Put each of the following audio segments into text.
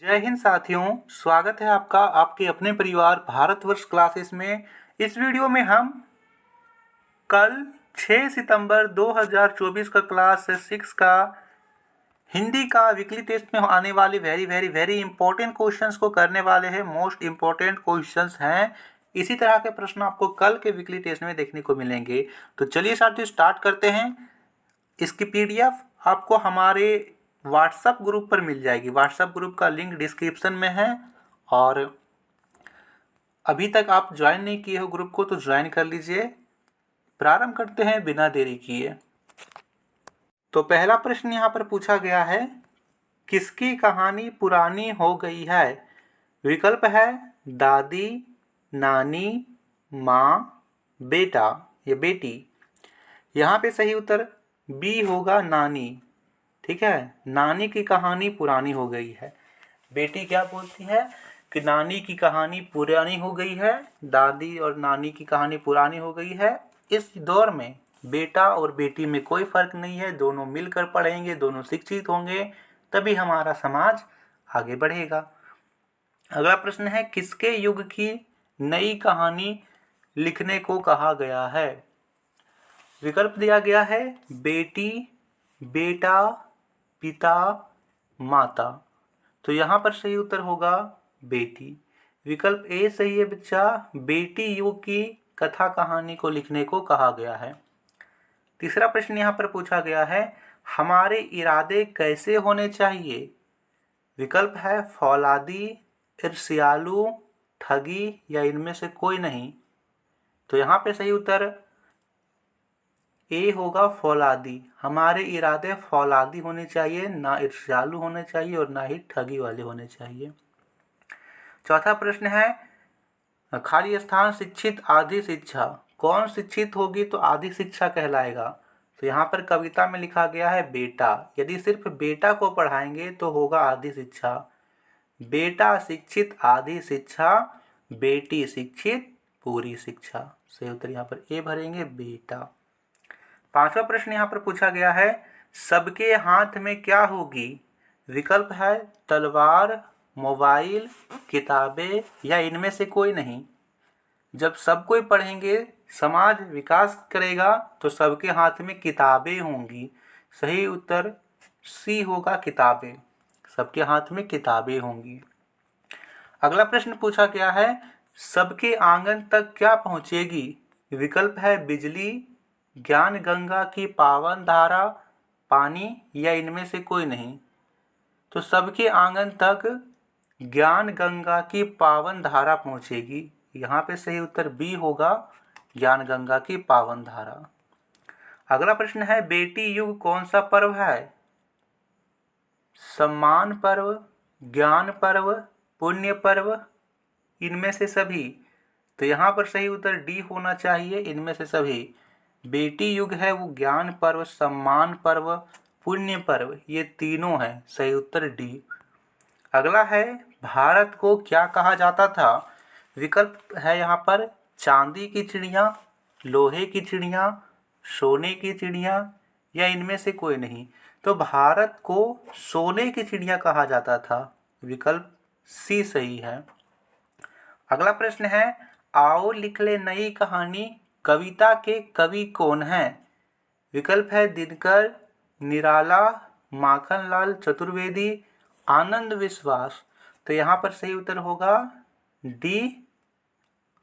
जय हिंद साथियों, स्वागत है आपका आपके अपने परिवार भारतवर्ष क्लासेस में। इस वीडियो में हम कल 6 सितंबर 2024 का क्लास 6 का हिंदी का वीकली टेस्ट में आने वाले वेरी इंपॉर्टेंट क्वेश्चंस को करने वाले हैं। मोस्ट इंपॉर्टेंट क्वेश्चंस हैं। इसी तरह के प्रश्न आपको कल के वीकली टेस्ट में देखने को मिलेंगे। तो चलिए साथियों स्टार्ट करते हैं। इसकी पीडीएफ आपको हमारे व्हाट्सएप ग्रुप पर मिल जाएगी। व्हाट्सएप ग्रुप का लिंक डिस्क्रिप्शन में है और अभी तक आप ज्वाइन नहीं किए हो ग्रुप को तो ज्वाइन कर लीजिए। प्रारंभ करते हैं बिना देरी किए। तो पहला प्रश्न यहाँ पर पूछा गया है, किसकी कहानी पुरानी हो गई है? विकल्प है दादी, नानी, माँ, बेटा या बेटी। यहाँ पे सही उत्तर बी होगा, नानी। ठीक है, नानी की कहानी पुरानी हो गई है। बेटी क्या बोलती है कि नानी की कहानी पुरानी हो गई है, दादी और नानी की कहानी पुरानी हो गई है। इस दौर में बेटा और बेटी में कोई फर्क नहीं है, दोनों मिलकर पढ़ेंगे, दोनों शिक्षित होंगे, तभी हमारा समाज आगे बढ़ेगा। अगला प्रश्न है, किसके युग की नई कहानी लिखने को कहा गया है? विकल्प दिया गया है बेटी, बेटा, पिता, माता। तो यहाँ पर सही उत्तर होगा बेटी। विकल्प ए सही है बच्चा, बेटी युग की कथा कहानी को लिखने को कहा गया है। तीसरा प्रश्न यहाँ पर पूछा गया है, हमारे इरादे कैसे होने चाहिए? विकल्प है फौलादी, ईर्ष्यालु, ठगी या इनमें से कोई नहीं। तो यहाँ पे सही उत्तर ए होगा फौलादी। हमारे इरादे फौलादी होने चाहिए, ना ईर्ष्यालु होने चाहिए और ना ही ठगी वाले होने चाहिए। चौथा प्रश्न है, खाली स्थान शिक्षित आधी शिक्षा। कौन शिक्षित होगी तो आधी शिक्षा कहलाएगा? तो यहाँ पर कविता में लिखा गया है बेटा। यदि सिर्फ बेटा को पढ़ाएंगे तो होगा आधी शिक्षा। बेटा शिक्षित आधी शिक्षा, बेटी शिक्षित पूरी शिक्षा। सही उत्तर यहाँ पर ए भरेंगे, बेटा। पांचवा प्रश्न यहाँ पर पूछा गया है, सबके हाथ में क्या होगी? विकल्प है तलवार, मोबाइल, किताबें या इनमें से कोई नहीं। जब सब कोई पढ़ेंगे समाज विकास करेगा तो सबके हाथ में किताबें होंगी। सही उत्तर सी होगा, किताबें। सबके हाथ में किताबें होंगी। अगला प्रश्न पूछा गया है, सबके आंगन तक क्या पहुंचेगी? विकल्प है बिजली, ज्ञान गंगा की पावन धारा, पानी या इनमें से कोई नहीं। तो सबके आंगन तक ज्ञान गंगा की पावन धारा पहुंचेगी। यहाँ पे सही उत्तर बी होगा, ज्ञान गंगा की पावन धारा। अगला प्रश्न है, बेटी युग कौन सा पर्व है? सम्मान पर्व, ज्ञान पर्व, पुण्य पर्व, इनमें से सभी। तो यहाँ पर सही उत्तर डी होना चाहिए, इनमें से सभी। बेटी युग है वो ज्ञान पर्व, सम्मान पर्व, पुण्य पर्व, ये तीनों हैं। सही उत्तर डी। अगला है, भारत को क्या कहा जाता था? विकल्प है यहाँ पर चांदी की चिड़िया, लोहे की चिड़िया, सोने की चिड़िया या इनमें से कोई नहीं। तो भारत को सोने की चिड़िया कहा जाता था। विकल्प सी सही है। अगला प्रश्न है, आओ लिख ले नई कहानी कविता के कवि कौन हैं? विकल्प है दिनकर, निराला, माखनलाल चतुर्वेदी, आनंद विश्वास। तो यहाँ पर सही उत्तर होगा डी,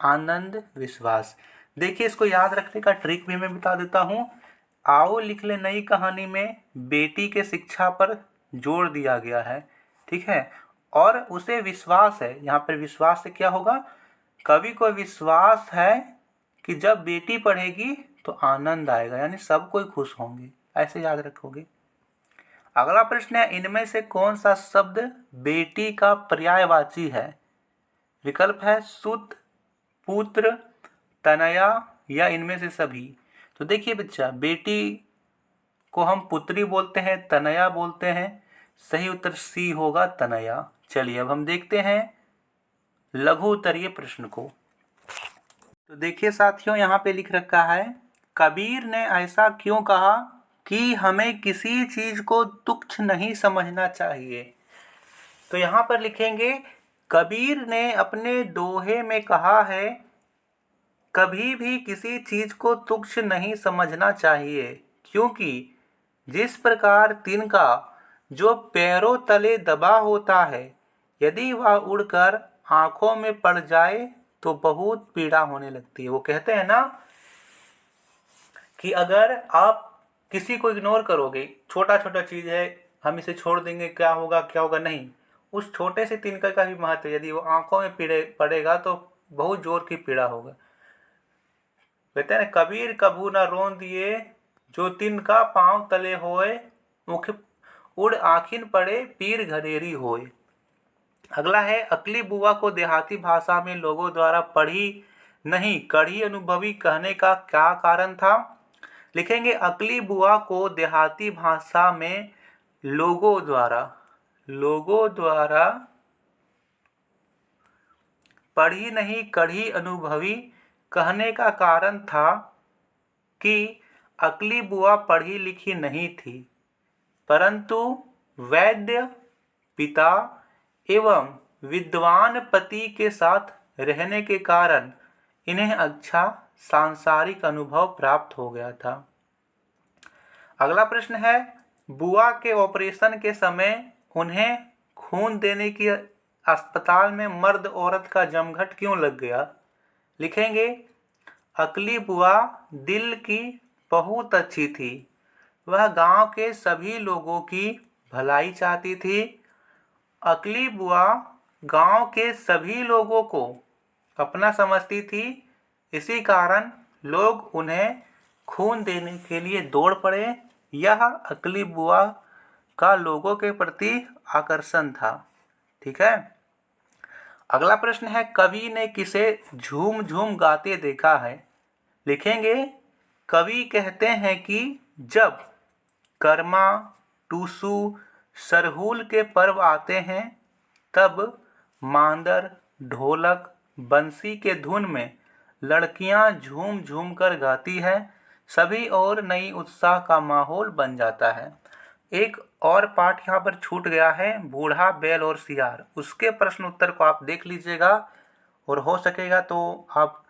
आनंद विश्वास। देखिए, इसको याद रखने का ट्रिक भी मैं बता देता हूँ। आओ लिख ले नई कहानी में बेटी के शिक्षा पर जोर दिया गया है, ठीक है, और उसे विश्वास है। यहाँ पर विश्वास से क्या होगा? कवि को विश्वास है कि जब बेटी पढ़ेगी तो आनंद आएगा, यानी सब कोई खुश होंगे। ऐसे याद रखोगे। अगला प्रश्न है, इनमें से कौन सा शब्द बेटी का पर्यायवाची है? विकल्प है सुत, पुत्र, तनया या इनमें से सभी। तो देखिए बच्चा, बेटी को हम पुत्री बोलते हैं, तनया बोलते हैं। सही उत्तर सी होगा, तनया। चलिए अब हम देखते हैं लघु उत्तरीय प्रश्न को। तो देखिए साथियों, यहाँ पे लिख रखा है, कबीर ने ऐसा क्यों कहा कि हमें किसी चीज को तुच्छ नहीं समझना चाहिए? तो यहाँ पर लिखेंगे कबीर ने अपने दोहे में कहा है, कभी भी किसी चीज को तुच्छ नहीं समझना चाहिए, क्योंकि जिस प्रकार तिनका जो पैरों तले दबा होता है, यदि वह उड़कर आंखों में पड़ जाए तो बहुत पीड़ा होने लगती है। वो कहते हैं ना कि अगर आप किसी को इग्नोर करोगे, छोटा छोटा चीज़ है, हम इसे छोड़ देंगे, क्या होगा क्या होगा, नहीं, उस छोटे से तिनका का भी महत्व है। यदि वो आंखों में पड़ेगा तो बहुत जोर की पीड़ा होगा। कहते हैं कबीर कभू न रोन दिए, जो तिनका पांव तले होए, मुख उड़ आखिन पड़े पीर घनेरी होए। अगला है अकली बुआ को देहाती भाषा में लोगों द्वारा पढ़ी नहीं कढ़ी अनुभवी कहने का क्या कारण था? लिखेंगे अकली बुआ को देहाती भाषा में लोगों द्वारा पढ़ी नहीं कढ़ी अनुभवी कहने का कारण था कि अकली बुआ पढ़ी लिखी नहीं थी, परंतु वैद्य पिता एवं विद्वान पति के साथ रहने के कारण इन्हें अच्छा सांसारिक अनुभव प्राप्त हो गया था। अगला प्रश्न है बुआ के ऑपरेशन के समय उन्हें खून देने की अस्पताल में मर्द औरत का जमघट क्यों लग गया? लिखेंगे अकली बुआ दिल की बहुत अच्छी थी, वह गांव के सभी लोगों की भलाई चाहती थी। अकली बुआ गांव के सभी लोगों को अपना समझती थी, इसी कारण लोग उन्हें खून देने के लिए दौड़ पड़े। यह अकली बुआ का लोगों के प्रति आकर्षण था। ठीक है। अगला प्रश्न है कवि ने किसे झूम झूम गाते देखा है? लिखेंगे कवि कहते हैं कि जब कर्मा, टूसू, सरहुल के पर्व आते हैं तब मांदर, ढोलक, बंसी के धुन में लड़कियां झूम झूम कर गाती है, सभी और नई उत्साह का माहौल बन जाता है। एक और पाठ यहाँ पर छूट गया है, बूढ़ा बैल और सियार, उसके प्रश्न उत्तर को आप देख लीजिएगा और हो सकेगा तो आप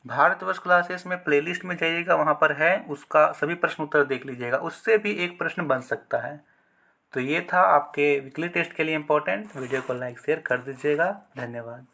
भारतवर्ष क्लासेस में प्लेलिस्ट में जाइएगा, वहाँ पर है, उसका सभी प्रश्न उत्तर देख लीजिएगा, उससे भी एक प्रश्न बन सकता है। तो ये था आपके वीकली टेस्ट के लिए इम्पोर्टेंट। वीडियो को लाइक शेयर कर दीजिएगा। धन्यवाद।